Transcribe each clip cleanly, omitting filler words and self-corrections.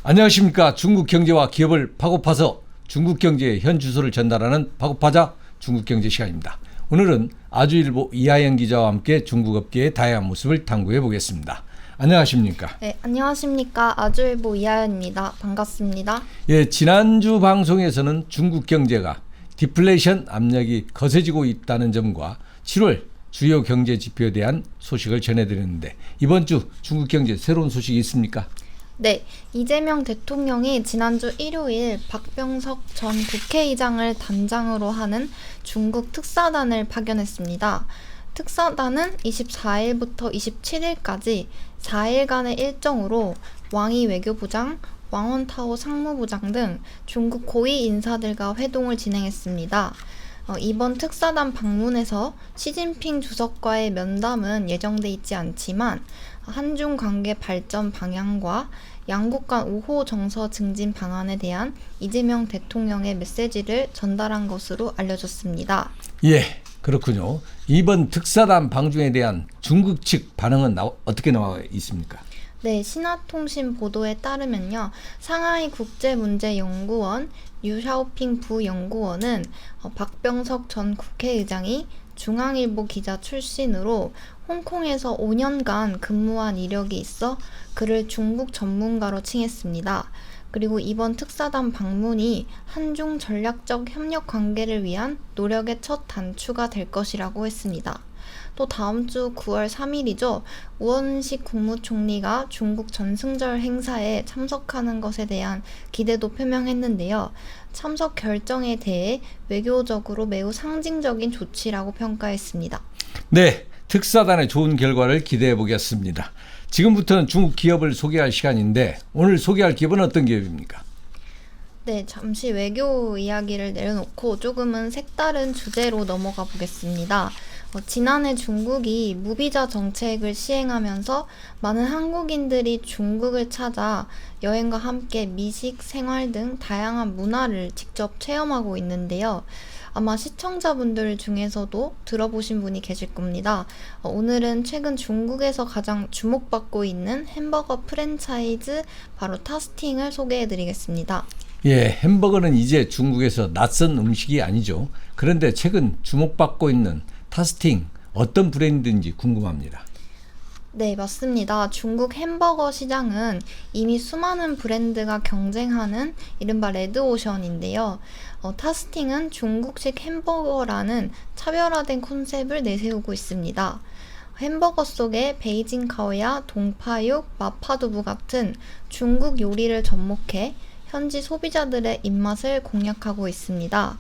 안녕하십니까. 중국 경제와 기업을 파고파서 중국 경제의 현 주소를 전달하는 파고파자 중국 경제 시간입니다. 오늘은 아주일보 이하영 기자와 함께 중국 업계의 다양한 모습을 탐구해 보겠습니다. 안녕하십니까. 네, 안녕하십니까. 아주일보 이하연입니다. 반갑습니다. 예, 지난주 방송에서는 중국 경제가 디플레이션 압력이 거세지고 있다는 점과 7월 주요 경제 지표에 대한 소식을 전해드렸는데 이번 주 중국 경제 새로운 소식이 있습니까? 네, 이재명 대통령이 지난주 일요일 박병석 전 국회의장을 단장으로 하는 중국 특사단을 파견했습니다. 특사단은 24일부터 27일까지 4일간의 일정으로 왕이 외교부장, 왕원타오 상무부장 등 중국 고위 인사들과 회동을 진행했습니다. 이번 특사단 방문에서 시진핑 주석과의 면담은 예정돼 있지 않지만 한중 관계 발전 방향과 양국 간 우호 정서 증진 방안에 대한 이재명 대통령의 메시지를 전달한 것으로 알려졌습니다. 예, 그렇군요. 이번 특사단 방중에 대한 중국 측 반응은 어떻게 나와 있습니까? 네, 신화통신 보도에 따르면요. 상하이 국제문제연구원 유샤오핑 부연구원은 박병석 전 국회의장이 중앙일보 기자 출신으로 홍콩에서 5년간 근무한 이력이 있어 그를 중국 전문가로 칭했습니다. 그리고 이번 특사단 방문이 한중 전략적 협력 관계를 위한 노력의 첫 단추가 될 것이라고 했습니다. 또 다음 주 9월 3일이죠. 우원식 국무총리가 중국 전승절 행사에 참석하는 것에 대한 기대도 표명했는데요. 참석 결정에 대해 외교적으로 매우 상징적인 조치라고 평가했습니다. 네, 특사단의 좋은 결과를 기대해 보겠습니다. 지금부터는 중국 기업을 소개할 시간인데 오늘 소개할 기업은 어떤 기업입니까? 네, 잠시 외교 이야기를 내려놓고 조금은 색다른 주제로 넘어가 보겠습니다. 지난해 중국이 무비자 정책을 시행하면서 많은 한국인들이 중국을 찾아 여행과 함께 미식, 생활 등 다양한 문화를 직접 체험하고 있는데요. 아마 시청자분들 중에서도 들어보신 분이 계실 겁니다. 오늘은 최근 중국에서 가장 주목받고 있는 햄버거 프랜차이즈 바로 타스팅을 소개해드리겠습니다. 예, 햄버거는 이제 중국에서 낯선 음식이 아니죠. 그런데 최근 주목받고 있는 타스팅 어떤 브랜드인지 궁금합니다. 네, 맞습니다. 중국 햄버거 시장은 이미 수많은 브랜드가 경쟁하는 이른바 레드오션인데요. 타스팅은 중국식 햄버거라는 차별화된 컨셉을 내세우고 있습니다. 햄버거 속에 베이징 카오야, 동파육, 마파두부 같은 중국 요리를 접목해 현지 소비자들의 입맛을 공략하고 있습니다.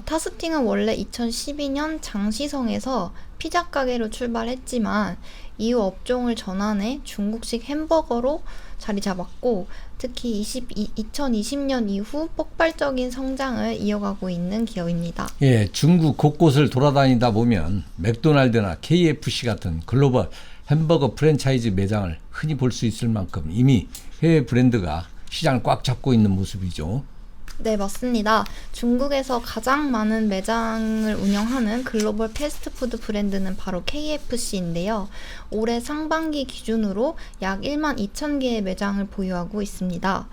타스팅은 원래 2012년 장시성에서 피자 가게로 출발했지만 이후 업종을 전환해 중국식 햄버거로 자리 잡았고 특히 2020년 이후 폭발적인 성장을 이어가고 있는 기업입니다. 예, 중국 곳곳을 돌아다니다 보면 맥도날드나 KFC 같은 글로벌 햄버거 프랜차이즈 매장을 흔히 볼 수 있을 만큼 이미 해외 브랜드가 시장을 꽉 잡고 있는 모습이죠. 네, 맞습니다. 중국에서 가장 많은 매장을 운영하는 글로벌 패스트푸드 브랜드는 바로 KFC인데요. 올해 상반기 기준으로 약 1만 2천 개의 매장을 보유하고 있습니다.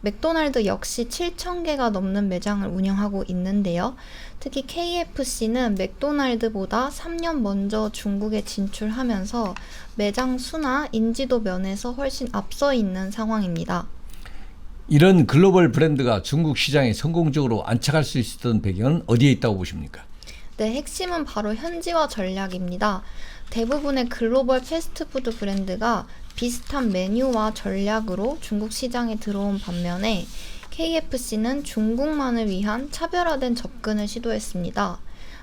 맥도날드 역시 7천 개가 넘는 매장을 운영하고 있는데요. 특히 KFC는 맥도날드보다 3년 먼저 중국에 진출하면서 매장 수나 인지도 면에서 훨씬 앞서 있는 상황입니다. 이런 글로벌 브랜드가 중국 시장에 성공적으로 안착할 수 있었던 배경은 어디에 있다고 보십니까? 네, 핵심은 바로 현지화 전략입니다. 대부분의 글로벌 패스트푸드 브랜드가 비슷한 메뉴와 전략으로 중국 시장에 들어온 반면에 KFC는 중국만을 위한 차별화된 접근을 시도했습니다.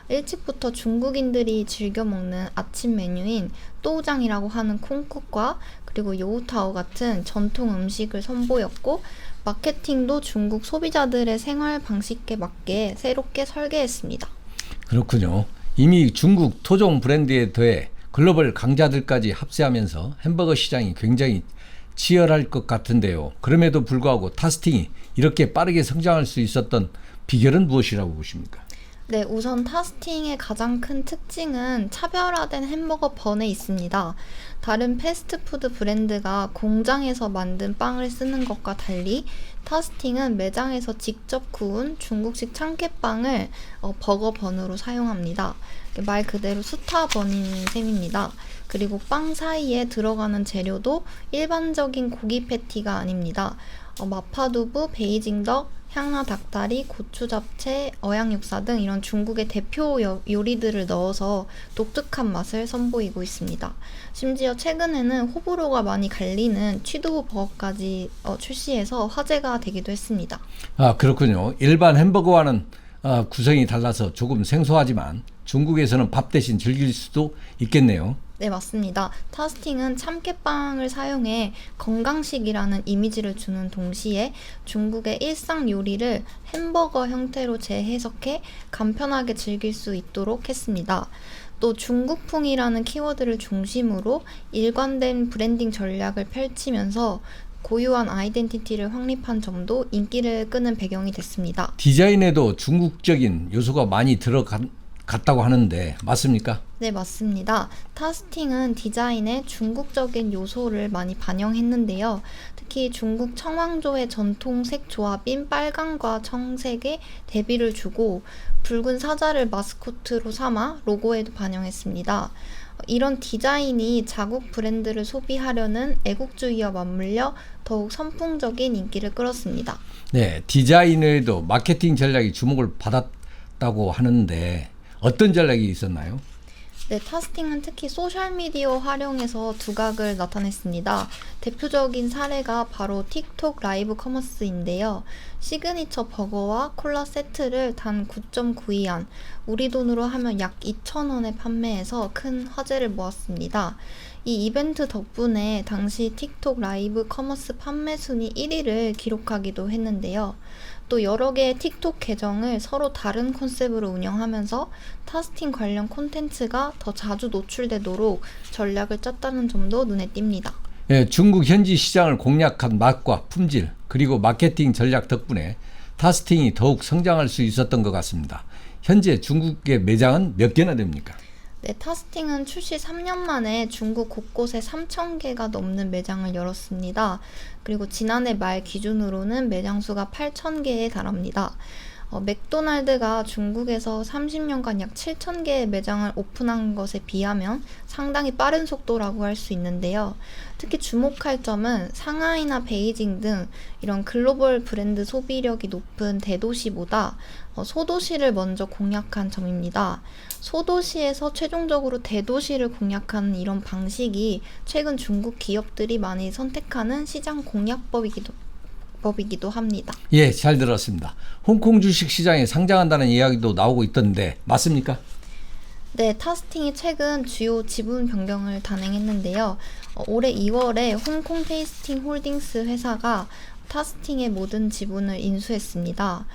일찍부터 중국인들이 즐겨 먹는 아침 메뉴인 또우장이라고 하는 콩국과 그리고 요우타오 같은 전통 음식을 선보였고 마케팅도 중국 소비자들의 생활 방식에 맞게 새롭게 설계했습니다. 그렇군요. 이미 중국 토종 브랜드에 더해 글로벌 강자들까지 합세하면서 햄버거 시장이 굉장히 치열할 것 같은데요. 그럼에도 불구하고 타스팅이 이렇게 빠르게 성장할 수 있었던 비결은 무엇이라고 보십니까? 네, 우선 타스팅의 가장 큰 특징은 차별화된 햄버거 번에 있습니다. 다른 패스트푸드 브랜드가 공장에서 만든 빵을 쓰는 것과 달리 타스팅은 매장에서 직접 구운 중국식 참깨빵을 버거 번으로 사용합니다. 말 그대로 수타 번인 셈입니다. 그리고 빵 사이에 들어가는 재료도 일반적인 고기 패티가 아닙니다. 마파두부, 베이징덕, 향나 닭다리, 고추 잡채, 어양육사 등 이런 중국의 대표 요리들을 넣어서 독특한 맛을 선보이고 있습니다. 심지어 최근에는 호불호가 많이 갈리는 취두부 버거까지 출시해서 화제가 되기도 했습니다. 아, 그렇군요. 일반 햄버거와는 구성이 달라서 조금 생소하지만 중국에서는 밥 대신 즐길 수도 있겠네요. 네, 맞습니다. 타스팅은 참깨빵을 사용해 건강식이라는 이미지를 주는 동시에 중국의 일상 요리를 햄버거 형태로 재해석해 간편하게 즐길 수 있도록 했습니다. 또 중국풍이라는 키워드를 중심으로 일관된 브랜딩 전략을 펼치면서 고유한 아이덴티티를 확립한 점도 인기를 끄는 배경이 됐습니다. 디자인에도 중국적인 요소가 많이 들어갔다고 하는데 맞습니까? 네, 맞습니다. 타스팅은 디자인에 중국적인 요소를 많이 반영했는데요. 특히 중국 청왕조의 전통색 조합인 빨강과 청색에 대비를 주고 붉은 사자를 마스코트로 삼아 로고에도 반영했습니다. 이런 디자인이 자국 브랜드를 소비하려는 애국주의와 맞물려 더욱 선풍적인 인기를 끌었습니다. 네, 디자인에도 마케팅 전략이 주목을 받았다고 하는데 어떤 전략이 있었나요? 네, 타스팅은 특히 소셜미디어 활용해서 두각을 나타냈습니다. 대표적인 사례가 바로 틱톡 라이브 커머스인데요. 시그니처 버거와 콜라 세트를 단 9.92원, 우리 돈으로 하면 약 2,000원에 판매해서 큰 화제를 모았습니다. 이 이벤트 덕분에 당시 틱톡 라이브 커머스 판매 순위 1위를 기록하기도 했는데요. 또 여러 개의 틱톡 계정을 서로 다른 컨셉으로 운영하면서 타스팅 관련 콘텐츠가 더 자주 노출되도록 전략을 짰다는 점도 눈에 띕니다. 예, 중국 현지 시장을 공략한 맛과 품질 그리고 마케팅 전략 덕분에 타스팅이 더욱 성장할 수 있었던 것 같습니다. 현재 중국의 매장은 몇 개나 됩니까? 네, 타스팅은 출시 3년 만에 중국 곳곳에 3,000개가 넘는 매장을 열었습니다. 그리고 지난해 말 기준으로는 매장 수가 8,000개에 달합니다. 맥도날드가 중국에서 30년간 약 7,000개의 매장을 오픈한 것에 비하면 상당히 빠른 속도라고 할 수 있는데요. 특히 주목할 점은 상하이나 베이징 등 이런 글로벌 브랜드 소비력이 높은 대도시보다 소도시를 먼저 공략한 점입니다. 소도시에서 최종적으로 대도시를 공략하는 이런 방식이 최근 중국 기업들이 많이 선택하는 시장 공략법이기도 합니다. 예, 잘 들었습니다. 홍콩 주식 시장에 상장한다는 이야기도 나오고 있던데 맞습니까? 네, 타스팅이 최근 주요 지분 변경을 단행했는데요. 올해 2월에 홍콩 테이스팅 홀딩스 회사가 타스팅의 모든 지분을 인수했습니다.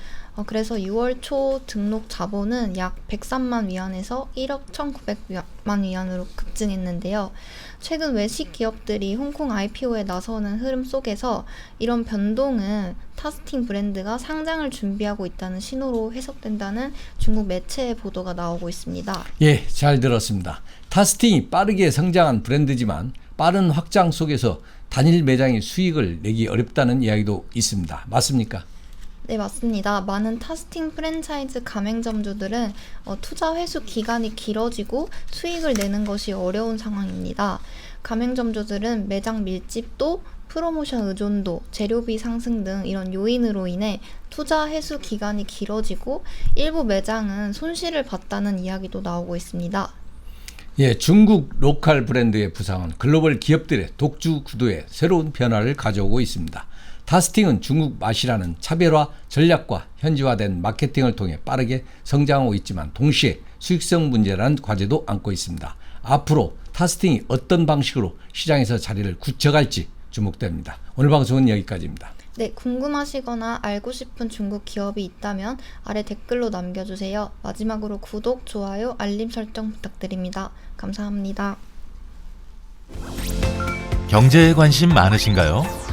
그래서 6월 초 등록 자본은 약 103만 위안에서 1억 1,900만 위안으로 급증했는데요. 최근 외식 기업들이 홍콩 IPO에 나서는 흐름 속에서 이런 변동은 타스팅 브랜드가 상장을 준비하고 있다는 신호로 해석된다는 중국 매체의 보도가 나오고 있습니다. 예, 잘 들었습니다. 타스팅이 빠르게 성장한 브랜드지만 빠른 확장 속에서 단일 매장의 수익을 내기 어렵다는 이야기도 있습니다. 맞습니까? 네, 맞습니다. 많은 타스팅 프랜차이즈 가맹점주들은 투자 회수 기간이 길어지고 수익을 내는 것이 어려운 상황입니다. 가맹점주들은 매장 밀집도, 프로모션 의존도, 재료비 상승 등 이런 요인으로 인해 투자 회수 기간이 길어지고 일부 매장은 손실을 봤다는 이야기도 나오고 있습니다. 예, 중국 로컬 브랜드의 부상은 글로벌 기업들의 독주 구도에 새로운 변화를 가져오고 있습니다. 타스팅은 중국 맛이라는 차별화 전략과 현지화된 마케팅을 통해 빠르게 성장하고 있지만 동시에 수익성 문제라는 과제도 안고 있습니다. 앞으로 타스팅이 어떤 방식으로 시장에서 자리를 굳혀갈지 주목됩니다. 오늘 방송은 여기까지입니다. 네, 궁금하시거나 알고 싶은 중국 기업이 있다면 아래 댓글로 남겨주세요. 마지막으로 구독, 좋아요, 알림 설정 부탁드립니다. 감사합니다. 경제에 관심 많으신가요?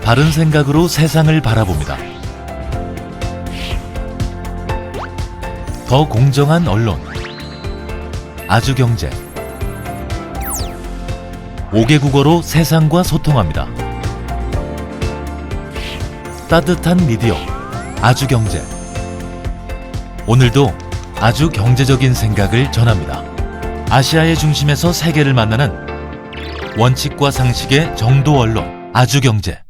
바른 생각으로 세상을 바라봅니다. 더 공정한 언론. 아주경제. 5개 국어로 세상과 소통합니다. 따뜻한 미디어. 아주경제. 오늘도 아주 경제적인 생각을 전합니다. 아시아의 중심에서 세계를 만나는 원칙과 상식의 정도 언론. 아주경제.